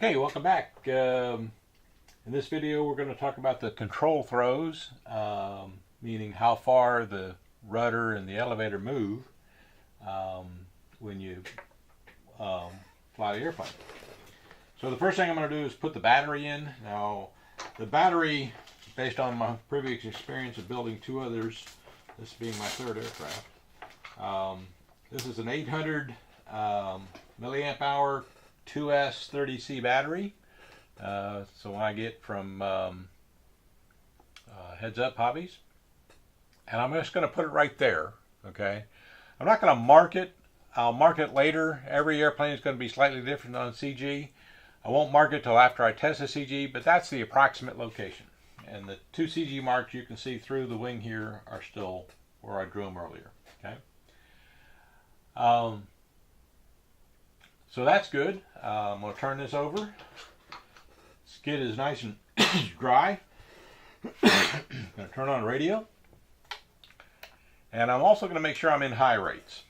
Okay, welcome back. In this video we're going to talk about the control throws, meaning how far the rudder and the elevator move when you fly the airplane. So the first thing I'm going to do is put the battery in. Now the battery, based on my previous experience of building two others, this being my third aircraft, this is an 800 milliamp hour 2S 30C battery. So when I get from Heads Up Hobbies, and I'm just going to put it right there. Okay, I'm not going to mark it. I'll mark it later. Every airplane is going to be slightly different on CG. I won't mark it till after I test the CG, but that's the approximate location. And the two CG marks you can see through the wing here are still where I drew them earlier. Okay. So that's good. I'm going to turn this over. Skid is nice and dry. I'm going to turn on radio. And I'm also going to make sure I'm in high rates.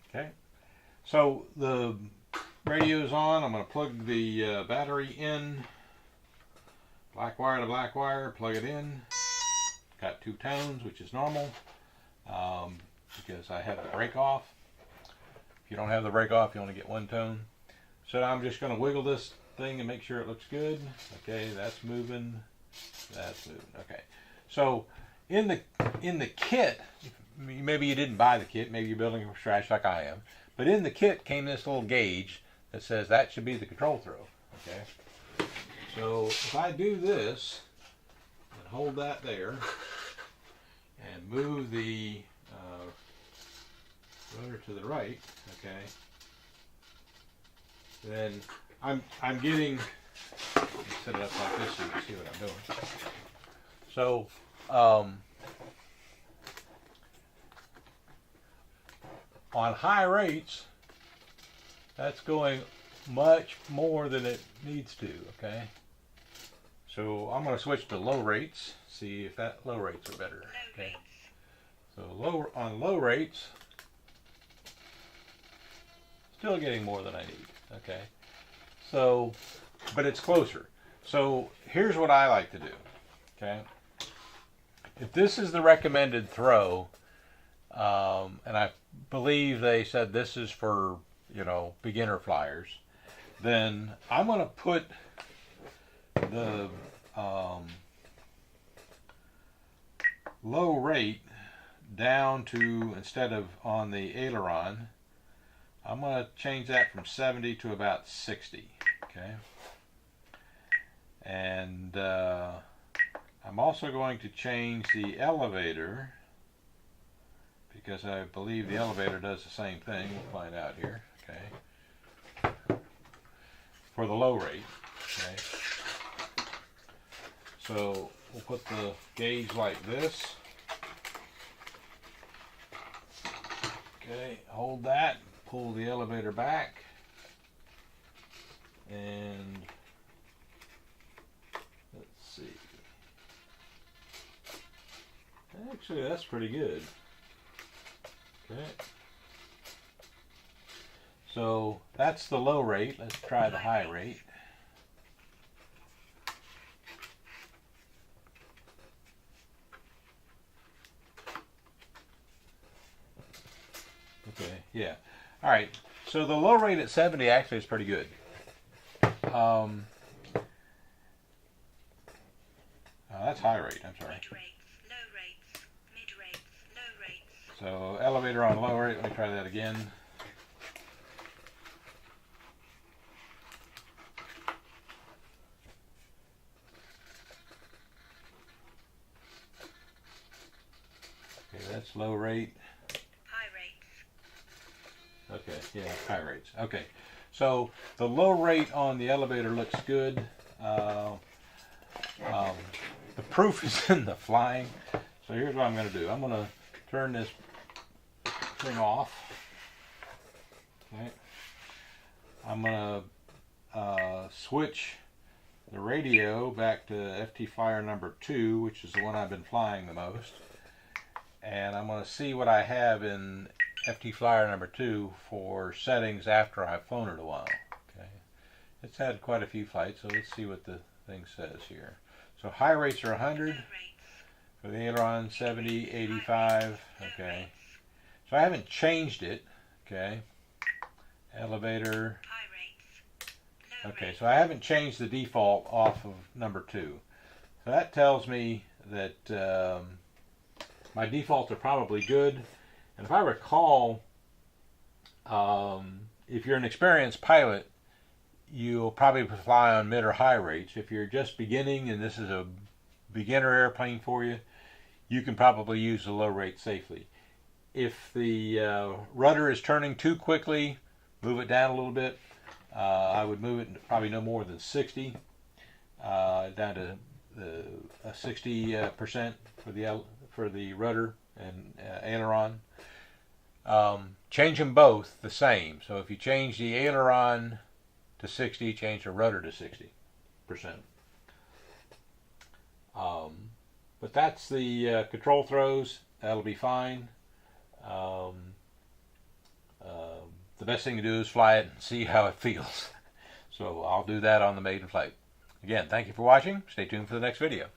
Okay. So the radio is on. I'm going to plug the battery in. Black wire to black wire. Plug it in. Got two tones, which is normal. Because I have the brake off. If you don't have the brake off, you only get one tone. So I'm just going to wiggle this thing and make sure it looks good. Okay, that's moving. That's moving. Okay. So in the kit, maybe you didn't buy the kit, maybe you're building it from scratch like I am. But in the kit came this little gauge that says that should be the control throw. Okay. So if I do this and hold that there and move the rudder to the right, okay, then I'm getting, set it up like this so you can see what I'm doing. So on high rates, that's going much more than it needs to. Okay, so I'm going to switch to low rates, see if that low rates are better. Okay, so on low rates, still getting more than I need. Okay, so but it's closer. So here's what I like to do. Okay, if this is the recommended throw, and I believe they said this is for, you know, beginner flyers, then I'm going to put the low rate down to, instead of on the aileron, I'm going to change that from 70 to about 60. Okay, and I'm also going to change the elevator, because I believe the elevator does the same thing. We'll find out here. Okay, for the low rate. Okay, so we'll put the gauge like this. Okay, hold that, pull the elevator back, and let's see. Actually, that's pretty good. Okay, so that's the low rate. Let's try the high rate. Okay, yeah. All right, so the low rate at 70 actually is pretty good. That's high rate, I'm sorry. Mid rates, low rates, mid rates, low rates. So elevator on low rate, let me try that again. Okay, that's low rate. High rates. Okay, yeah, high rates. Okay, so the low rate on the elevator looks good. The proof is in the flying. So here's what I'm going to do. I'm going to turn this thing off. Okay, I'm going to switch the radio back to FT Flyer number 2, which is the one I've been flying the most. And I'm going to see what I have in FT Flyer number 2 for settings after I've flown it a while. Okay, it's had quite a few flights, so let's see what the thing says here. So high rates are 100 for the aileron, 70, 85. Okay, so I haven't changed it. Okay, elevator. Okay, so I haven't changed the default off of number 2. So that tells me that my defaults are probably good. And if I recall, if you're an experienced pilot, you'll probably fly on mid or high rates. If you're just beginning and this is a beginner airplane for you, you can probably use the low rate safely. If the rudder is turning too quickly, move it down a little bit. I would move it probably no more than 60, down to 60% for the rudder and aileron. Change them both the same. So if you change the aileron to 60, change the rudder to 60%. But that's the control throws. That'll be fine. The best thing to do is fly it and see how it feels. So I'll do that on the maiden flight. Again, thank you for watching. Stay tuned for the next video.